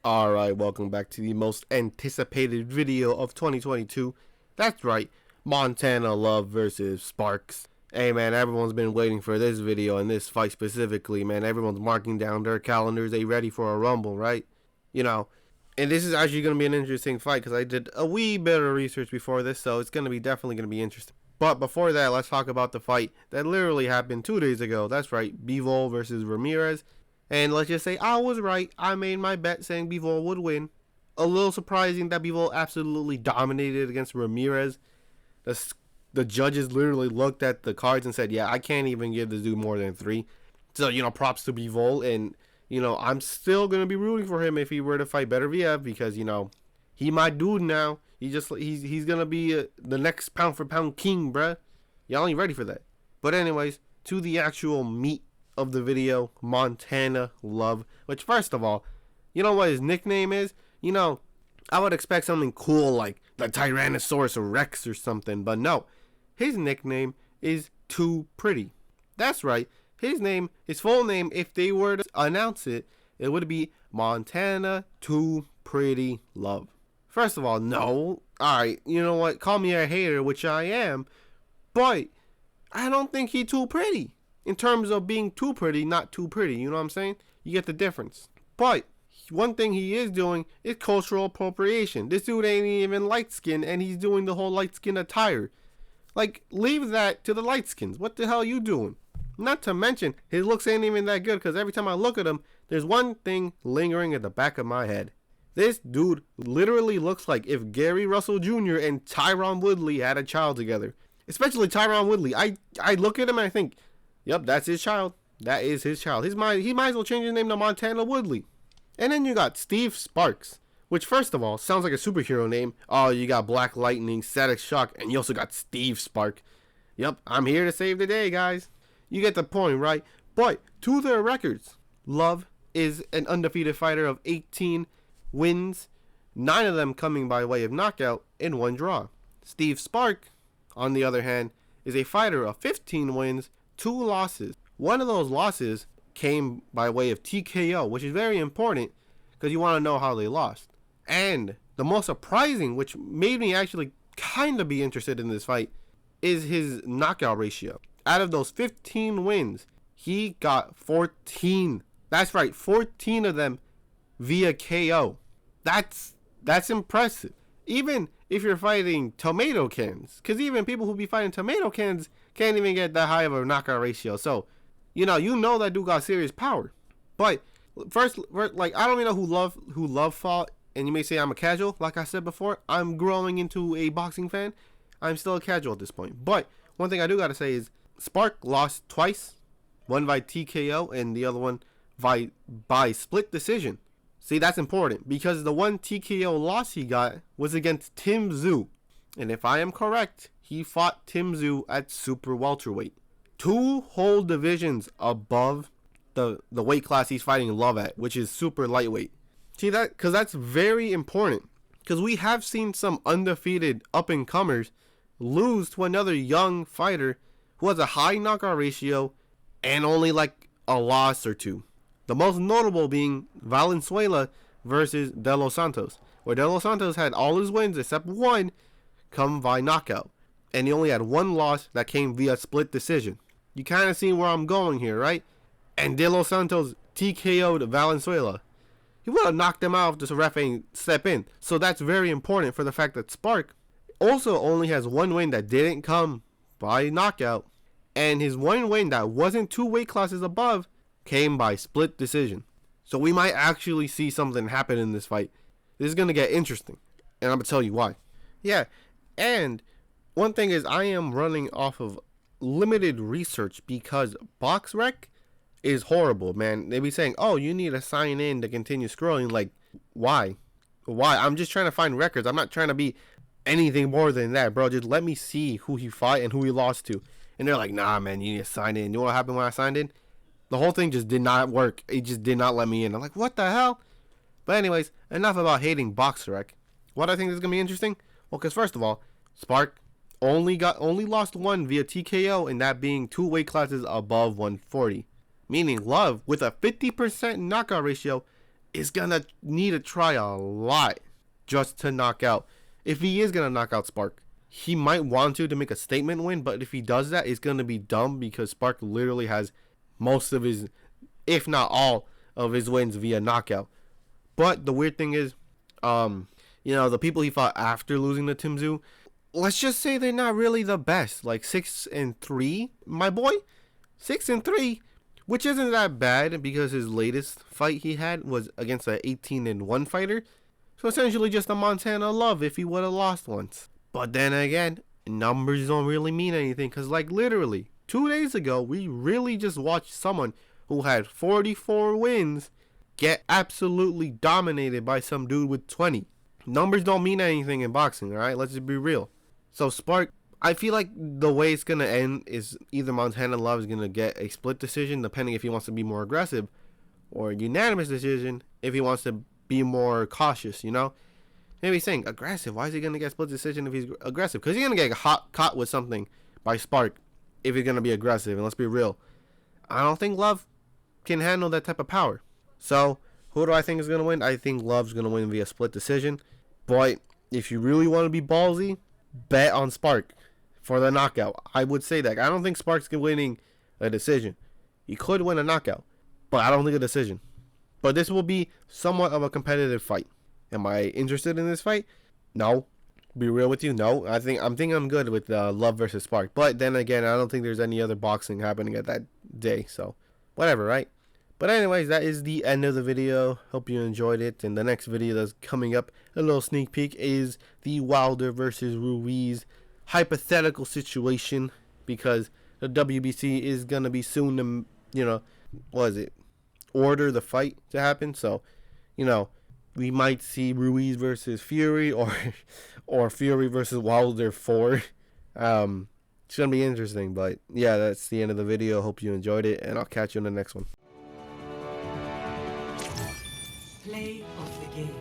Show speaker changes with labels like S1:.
S1: Alright, welcome back to the most anticipated video of 2022. That's right, Montana Love versus Sparks. Hey man, everyone's been waiting for this video and this fight specifically, man. Everyone's marking down their calendars, they ready for a rumble, right? You know, and this is actually going to be an interesting fight because I did a wee bit of research before this, so it's definitely going to be interesting. But before that, let's talk about the fight that literally happened 2 days ago. That's right, Bivol versus Ramirez. And let's just say I was right. I made my bet saying Bivol would win. A little surprising that Bivol absolutely dominated against Ramirez. The judges literally looked at the cards and said, yeah, I can't even give this dude more than 3. So, props to Bivol. And, I'm still going to be rooting for him if he were to fight Beterbiev because, he my dude now. He's going to be the next pound for pound king, bruh. Y'all ain't ready for that. But anyways, to the actual meat of the video, Montana Love, which first of all, you know what his nickname is? I would expect something cool like the Tyrannosaurus Rex or something, but no, his nickname is Too Pretty. That's right, his full name, if they were to announce it, it would be Montana Too Pretty Love. First of all, no, alright, you know what, call me a hater, which I am, but I don't think he too pretty. In terms of being too pretty, not too pretty, you know what I'm saying? You get the difference. But one thing he is doing is cultural appropriation. This dude ain't even light skinned and he's doing the whole light skin attire. Like, leave that to the light skins. What the hell are you doing? Not to mention, his looks ain't even that good because every time I look at him, there's one thing lingering at the back of my head. This dude literally looks like if Gary Russell Jr. and Tyron Woodley had a child together. Especially Tyron Woodley. I look at him and I think, yep, that's his child. That is his child. He might as well change his name to Montana Woodley. And then you got Steve Sparks, which first of all sounds like a superhero name. Oh, you got Black Lightning, Static Shock, and you also got Steve Spark. Yep, I'm here to save the day, guys. You get the point, right? But to their records, Love is an undefeated fighter of 18 wins, 9 of them coming by way of knockout and 1 draw. Steve Spark, on the other hand, is a fighter of 15 wins, 2 losses. One of those losses came by way of TKO, which is very important because you want to know how they lost. And the most surprising, which made me actually kind of be interested in this fight, is his knockout ratio. Out of those 15 wins, he got 14. That's right, 14 of them via KO. That's impressive. Even if you're fighting tomato cans, because even people who be fighting tomato cans can't even get that high of a knockout ratio. So, you know that dude got serious power. But first, like, I don't even know who Love fought, and you may say I'm a casual. Like I said before, I'm growing into a boxing fan. I'm still a casual at this point. But one thing I do gotta say is Spark lost twice, one by TKO and the other one by split decision. See, that's important because the one TKO loss he got was against Tim Tszyu. And if I am correct, he fought Tim Tszyu at super welterweight. 2 whole divisions above the weight class he's fighting Love at, which is super lightweight. See that? Because that's very important. Because we have seen some undefeated up-and-comers lose to another young fighter who has a high knockout ratio and only like a loss or 2. The most notable being Valenzuela versus De Los Santos, where De Los Santos had all his wins except 1 come by knockout, and he only had 1 loss that came via split decision. You kind of see where I'm going here, right? And De Los Santos TKO'd Valenzuela. He would have knocked him out if the ref ain't step in. So that's very important for the fact that Spark also only has 1 win that didn't come by knockout, and his 1 win that wasn't 2 weight classes above came by split decision. So we might actually see something happen in this fight. This is going to get interesting, and I'm going to tell you why. Yeah, and one thing is I am running off of limited research because BoxRec is horrible, man. They be saying, oh, you need to sign in to continue scrolling. Like, why? I'm just trying to find records. I'm not trying to be anything more than that, bro. Just let me see who he fought and who he lost to. And they're like, nah, man, you need to sign in. You know what happened when I signed in? The whole thing just did not work. It just did not let me in. I'm like, what the hell? But anyways, enough about hating BoxRec. What I think is going to be interesting? Well, because first of all, Spark only lost 1 via TKO, and that being 2 weight classes above 140. Meaning Love, with a 50% knockout ratio, is gonna need to try a lot just to knock out. If he is gonna knock out Spark, he might want to make a statement win, but if he does that, it's gonna be dumb because Spark literally has most of his, if not all of his wins via knockout. But the weird thing is, the people he fought after losing to Tim Tszyu, let's just say they're not really the best. Like 6-3, my boy, 6-3, which isn't that bad because his latest fight he had was against a 18-1 fighter. So essentially just a Montana Love if he would have lost once. But then again, numbers don't really mean anything because like literally 2 days ago, we really just watched someone who had 44 wins get absolutely dominated by some dude with 20. Numbers don't mean anything in boxing, alright? Let's just be real. So Spark, I feel like the way it's going to end is either Montana Love is going to get a split decision, depending if he wants to be more aggressive, or a unanimous decision if he wants to be more cautious, you know? Maybe he's saying, aggressive, why is he going to get a split decision if he's aggressive? Because he's going to get caught with something by Spark if he's going to be aggressive, and let's be real. I don't think Love can handle that type of power. So, who do I think is going to win? I think Love's going to win via split decision. But if you really want to be ballsy, bet on Spark for the knockout. I would say that. I don't think Spark's winning a decision. He could win a knockout, but I don't think a decision. But this will be somewhat of a competitive fight. Am I interested in this fight? No. Be real with you, no. I think I'm good with Love versus Spark. But then again, I don't think there's any other boxing happening at that day. So, whatever, right? But anyways, that is the end of the video. Hope you enjoyed it. And the next video that's coming up, a little sneak peek, is the Wilder versus Ruiz hypothetical situation. Because the WBC is going to be soon to, order the fight to happen. So, we might see Ruiz versus Fury or Fury versus Wilder 4. It's going to be interesting. But yeah, that's the end of the video. Hope you enjoyed it. And I'll catch you in the next one.
S2: Play of the game.